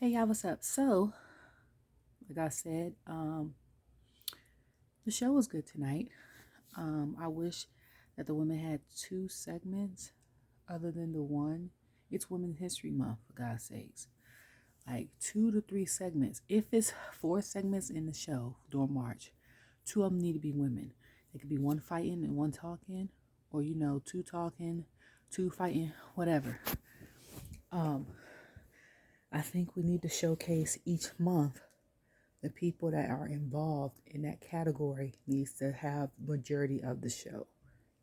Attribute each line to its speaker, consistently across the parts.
Speaker 1: Hey y'all, what's up? So, like I said, the show was good tonight. I wish that the women had two segments other than the one. It's Women's History Month, for God's sakes. Like 2 to 3 segments. If it's 4 segments in the show during March, two of them need to be women. It could be one fighting and one talking, or two talking, two fighting, whatever. Um, I think we need to showcase each month the people that are involved in that category needs to have majority of the show.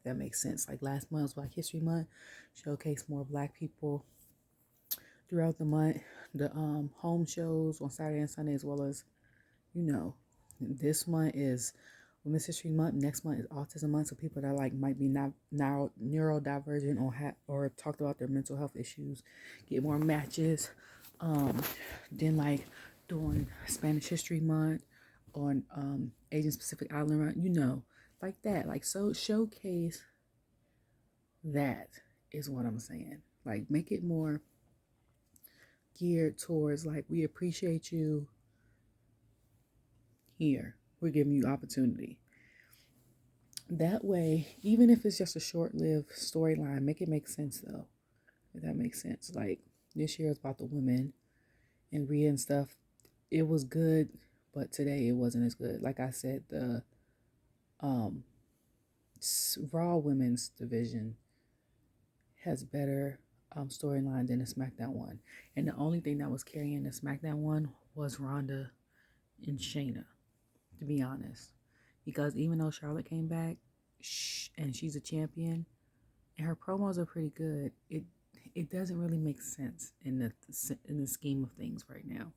Speaker 1: That makes sense. Like last month was Black History Month, showcase more Black people throughout the month. The home shows on Saturday and Sunday, as well as this month is Women's History Month. Next month is Autism Month. So people that might be not now neurodivergent or talked about their mental health issues get more matches. Then during Spanish History Month on Asian Pacific Island Month, like that. Like, so showcase that is what I'm saying. Like, make it more geared towards we appreciate you here. We're giving you opportunity. That way, even if it's just a short-lived storyline, make it make sense though. If that makes sense. Like this year is about the women and Rhea and stuff. It was good, but today it wasn't as good. Like I said, the Raw Women's division has better storyline than the SmackDown one. And the only thing that was carrying the SmackDown one was Ronda and Shayna, to be honest. Because even though Charlotte came back and she's a champion, and her promos are pretty good, it doesn't really make sense in the scheme of things right now.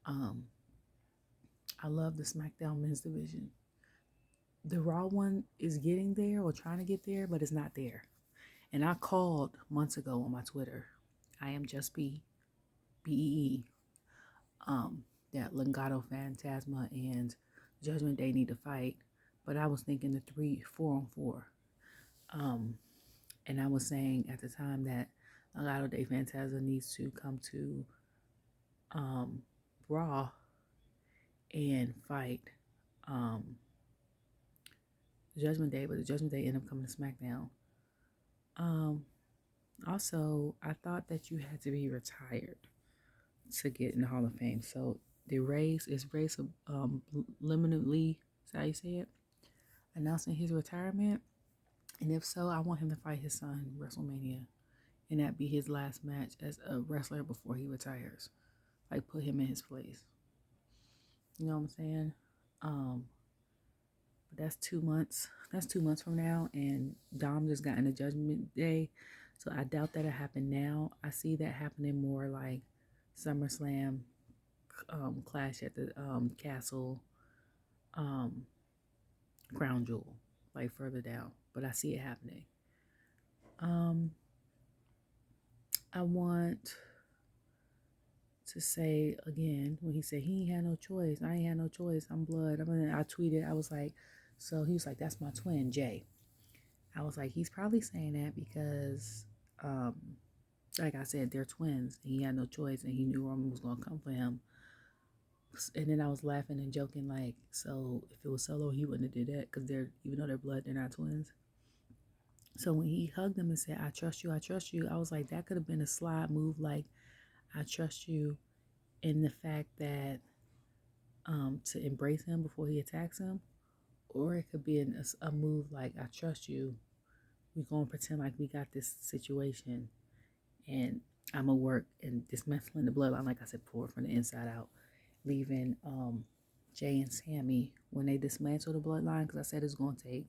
Speaker 1: I love the SmackDown men's division. The Raw one is getting there or trying to get there, but it's not there. And I called months ago on my Twitter, I am just BEE, that Legado Fantasma and Judgment Day need to fight. But I was thinking the 4-on-4. And I was saying at the time that Legado Day Fantasma needs to come to Raw and fight Judgment Day, but the Judgment Day ended up coming to SmackDown. Also, I thought that you had to be retired to get in the Hall of Fame. So the race limitedly, is that how you say it? Announcing his retirement. And if so, I want him to fight his son Wrestlemania. And that be his last match as a wrestler before he retires. Like put him in his place. You know what I'm saying? But that's 2 months. That's 2 months from now. And Dom just got in the Judgment Day. So I doubt that'll happen now. I see that happening more like SummerSlam, Clash at the Castle, Crown Jewel, like further down. But I see it happening. I want to say again, when he said he ain't had no choice, I ain't had no choice, I'm blood. I tweeted, I was like, so he was like, that's my twin, Jay. I was like, he's probably saying that because, like I said, they're twins. And he had no choice, and he knew Roman was gonna come for him. And then I was laughing and joking, like, so if it was Solo, he wouldn't have did that because even though they're blood, they're not twins. So when he hugged him and said, I trust you, I was like, that could have been a slide move, like, I trust you in the fact that to embrace him before he attacks him, or it could be a move like, I trust you, we're going to pretend like we got this situation, and I'm going to work and dismantling the bloodline, like I said before, from the inside out, leaving Jay and Sammy, when they dismantle the bloodline, because I said it's going to take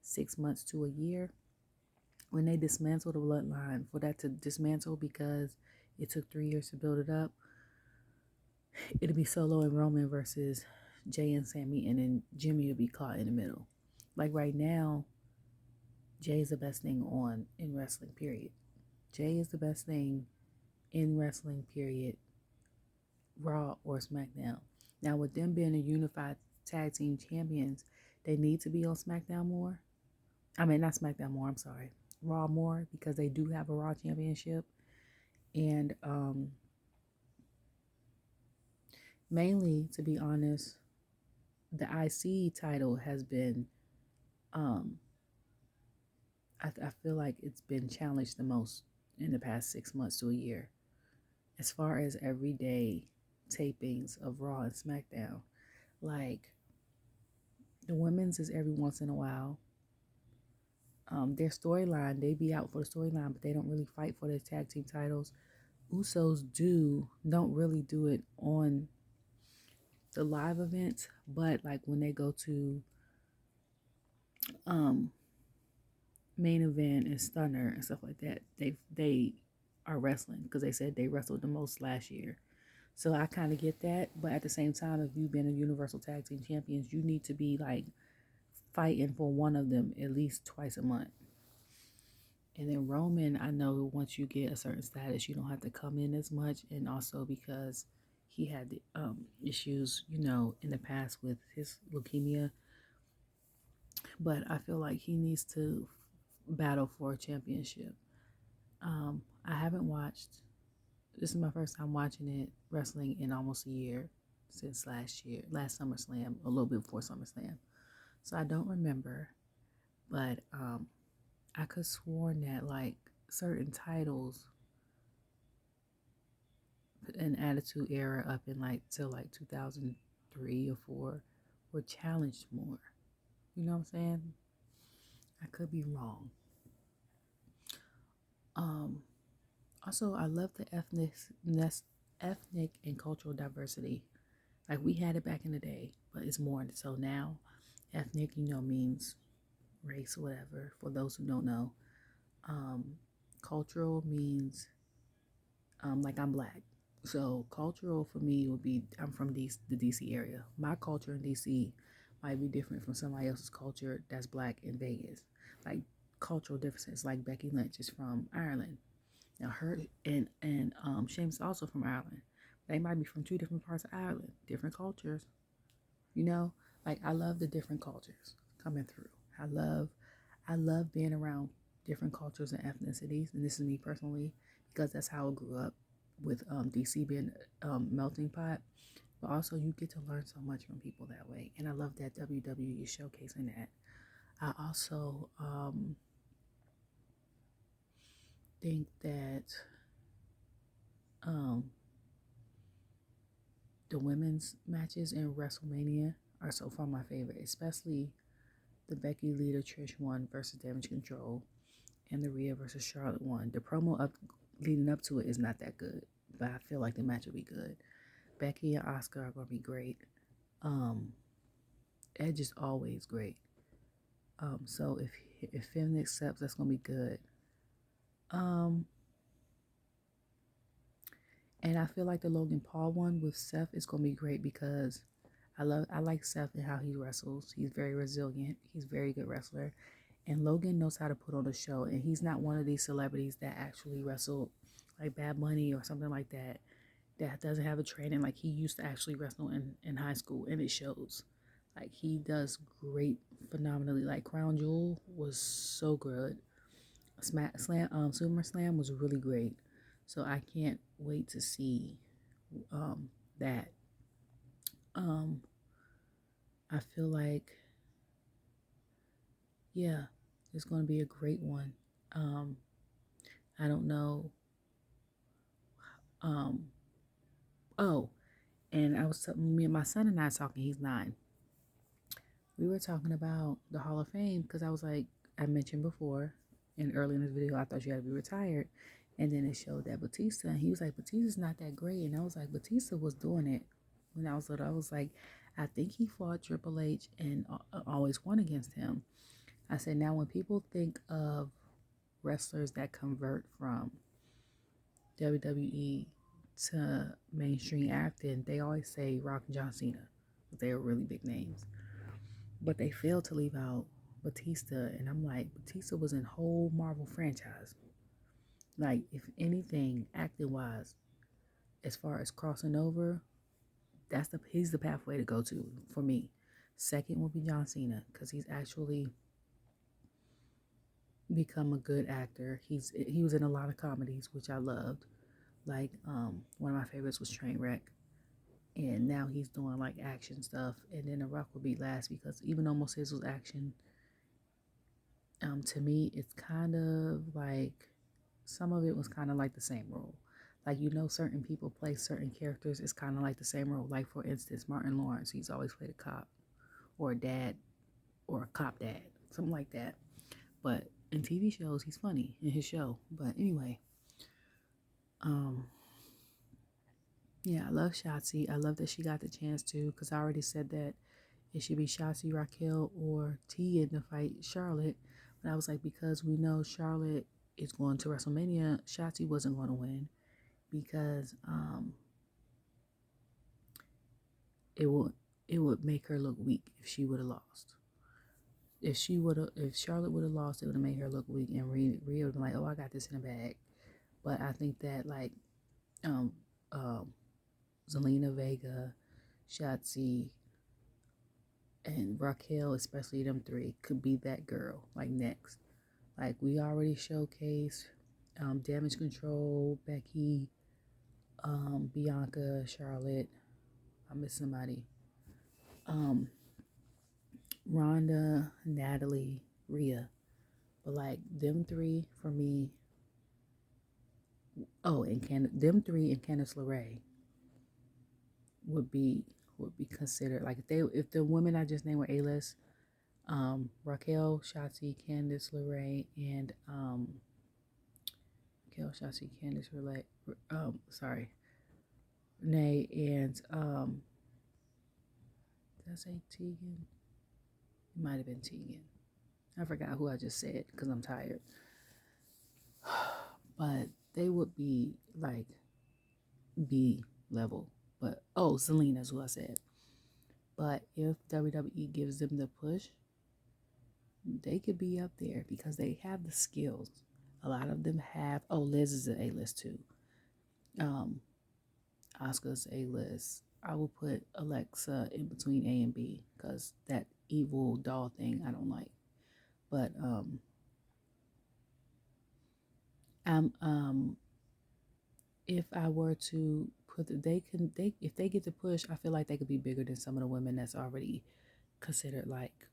Speaker 1: 6 months to a year, when they dismantle the bloodline, for that to dismantle, because it took 3 years to build it up, it'll be Solo and Roman versus Jay and Sammy, and then Jimmy will be caught in the middle. Like right now, Jay is the best thing on in wrestling, period. Jay is the best thing in wrestling, period. Raw or SmackDown. Now, with them being a unified tag team champions, they need to be on SmackDown more. I mean, not SmackDown more, I'm sorry. Raw more, because they do have a Raw championship. And Mainly, to be honest, the IC title has been, um, I feel like it's been challenged the most in the past 6 months to a year. As far as everyday tapings of Raw and SmackDown, like the women's is every once in a while. Their storyline, they be out for the storyline, but they don't really fight for their tag team titles. Usos don't really do it on the live events, but like when they go to um main event and stunner and stuff like that, they are wrestling because they said they wrestled the most last year. So I kind of get that, but at the same time, if you've been a Universal Tag Team Champions, you need to be like fighting for one of them at least twice a month. And then Roman, I know once you get a certain status, you don't have to come in as much, and also because he had issues, in the past with his leukemia. But I feel like he needs to battle for a championship. I haven't watched. This is my first time watching it wrestling in almost a year since last SummerSlam, a little bit before SummerSlam. So I don't remember, but I could sworn that like certain titles in Attitude Era up in like till like 2003 or four were challenged more. You know what I'm saying? I could be wrong. Um, Also, I love the ethnic and cultural diversity. Like we had it back in the day, but it's more so now. Ethnic, means race, whatever. For those who don't know, um, cultural means like I'm black. So cultural for me would be I'm from the DC area. My culture in DC might be different from somebody else's culture that's black in Vegas. Like cultural differences. Like Becky Lynch is from Ireland. Now her and Shane's also from Ireland. They might be from two different parts of Ireland, different cultures. You know, like I love the different cultures coming through. I love being around different cultures and ethnicities, and this is me personally because that's how I grew up with DC being melting pot. But also, you get to learn so much from people that way, and I love that WWE is showcasing that. I also think that um, the women's matches in Wrestlemania are so far my favorite, especially the Becky Lita Trish one versus Damage Control and the Rhea versus Charlotte one. The promo up leading up to it is not that good, but I feel like the match will be good. Becky and Oscar are gonna be great. Um, Edge is always great. So if Finn accepts, that's gonna be good. Um, and I feel like the Logan Paul one with Seth is gonna be great because I like Seth and how he wrestles. He's very resilient. He's a very good wrestler. And Logan knows how to put on a show. And he's not one of these celebrities that actually wrestle like Bad Bunny or something like that. That doesn't have a training. Like he used to actually wrestle in high school and it shows. Like he does great phenomenally. Like Crown Jewel was so good. Super Slam was really great. So I can't wait to see that. Um, I feel like, yeah, it's going to be a great one. Um, I don't know. Um, oh, and me and my son and I talking. He's 9. We were talking about the Hall of Fame because I was like, I mentioned before, and early in this video, I thought you had to be retired, and then it showed that Batista, and he was like, Batista's not that great, and I was like, Batista was doing it when I was little. I was like, I think he fought Triple H and always won against him. I said, now when people think of wrestlers that convert from WWE to mainstream acting, they always say Rock and John Cena. They're really big names. But they fail to leave out Batista. And I'm like, Batista was in whole Marvel franchise. Like, if anything, acting wise, as far as crossing over, he's the pathway to go to for me. Second would be John Cena, because he's actually become a good actor. He was in a lot of comedies, which I loved. Like one of my favorites was Trainwreck, and now he's doing like action stuff, and then The Rock will be last because even though most of his was action, to me it's kind of like some of it was kind of like the same role. Like, certain people play certain characters. It's kind of like the same role. Like, for instance, Martin Lawrence, he's always played a cop or a dad or a cop dad, something like that. But in TV shows, he's funny in his show. But anyway, um, yeah, I love Shotzi. I love that she got the chance to, because I already said that it should be Shotzi, Raquel, or Tegan to fight Charlotte. But I was like, because we know Charlotte is going to WrestleMania, Shotzi wasn't going to win because it would make her look weak if she would have lost. If Charlotte would have lost, it would have made her look weak, and Rhea would have been like, "Oh, I got this in the bag." But I think that like um um Zelina Vega, Shotzi, and Raquel, especially them three, could be that girl like next. Like, we already showcased Damage Control, Becky, Bianca, Charlotte. I miss somebody. Um, Rhonda, Natalie, Rhea. But like them three for me. Oh, and them three and Candice LeRae would be considered like if the women I just named were A-list, Raquel, Shotzi, Candice LeRae, and Raquel, Shotzi, Candice LeRae, sorry, Renee, and did I say Tegan? It might have been Tegan. I forgot who I just said because I'm tired. But they would be like B level. But Selena's who I said. But if WWE gives them the push, they could be up there because they have the skills. A lot of them have. Oh, Liz is an A-list too. Oscar's A-list. I will put Alexa in between A and B because that evil doll thing I don't like. But if I were to put if they get the push, I feel like they could be bigger than some of the women that's already considered like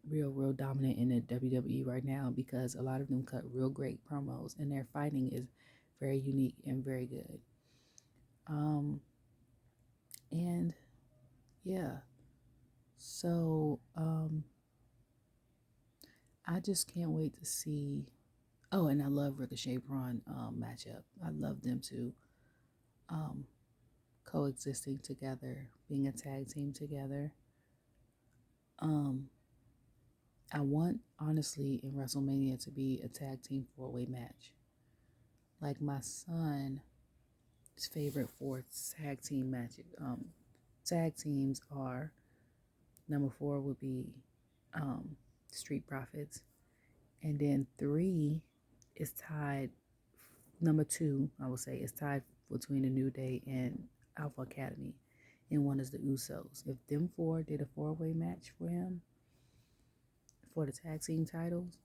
Speaker 1: real dominant in the WWE right now, because a lot of them cut real great promos and their fighting is very unique and very good. And yeah, so I just can't wait to see. Oh, and I love Ricochet Braun matchup. I love them two coexisting together, being a tag team together. I want, honestly, in WrestleMania to be a tag team 4-way match. Like my son's favorite 4 tag team matches. Tag teams are number 4 would be Street Profits, and then 3 is tied. Number 2, I would say, is tied between the New Day and Alpha Academy, and 1 is the Usos. If them 4 did a 4-way match for him for the tag team titles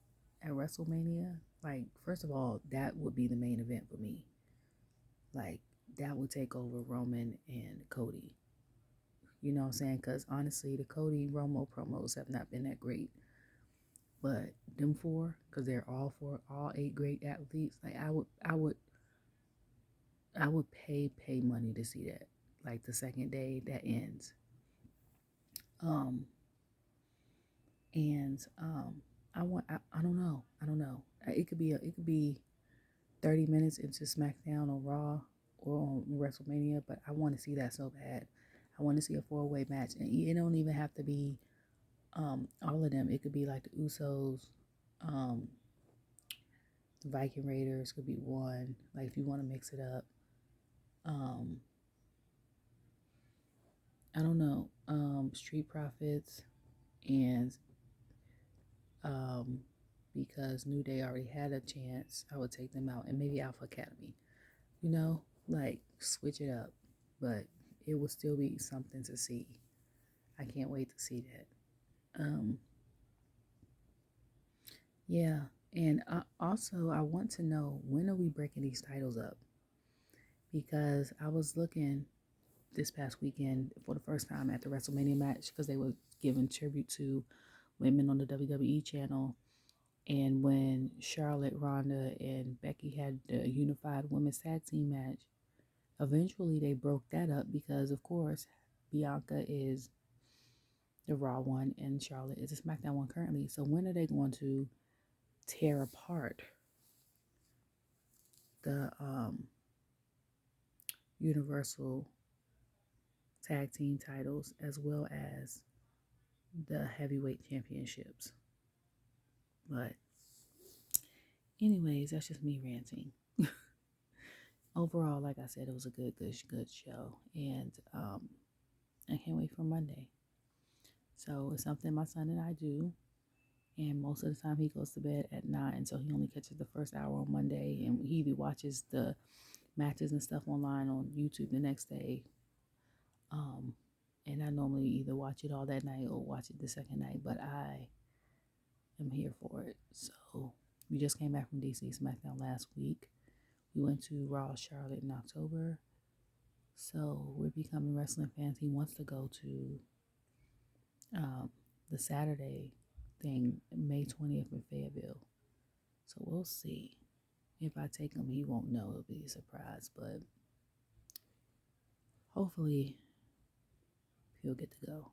Speaker 1: at WrestleMania, like, first of all, that would be the main event for me. Like, that would take over Roman and Cody. You know what I'm saying? Because honestly, the Cody Romo promos have not been that great. But them 4, because they're all 8 great athletes. Like, I would pay money to see that. Like, the second day that ends. And I don't know. It could be 30 minutes into SmackDown or Raw or on WrestleMania, but I want to see that so bad. I want to see a 4-way match, and it don't even have to be all of them. It could be like the Usos, the Viking Raiders could be one. Like, if you want to mix it up, I don't know, Street Profits, and because New Day already had a chance, I would take them out, and maybe Alpha Academy. Like, switch it up, but it will still be something to see. I can't wait to see that. Yeah, and also I want to know, when are we breaking these titles up? Because I was looking this past weekend for the first time at the Wrestlemania match because they were giving tribute to women on the WWE channel. And when Charlotte, Ronda, and Becky had the unified women's tag team match, eventually they broke that up because, of course, Bianca is the Raw one and Charlotte is the SmackDown one currently. So when are they going to tear apart the Universal Tag Team titles as well as the heavyweight championships? But anyways, that's just me ranting. Overall, like I said, it was a good show, and I can't wait for Monday. So it's something my son and I do, and most of the time he goes to bed at 9, so he only catches the first hour on Monday, and he either watches the matches and stuff online on YouTube the next day. And I normally either watch it all that night or watch it the second night, but I am here for it. So we just came back from DC SmackDown last week. We went to Raw Charlotte in October. So we're becoming wrestling fans. He wants to go to the Saturday thing, May 20th in Fayetteville. So we'll see. If I take him, he won't know. It'll be a surprise, but hopefully he'll get to go.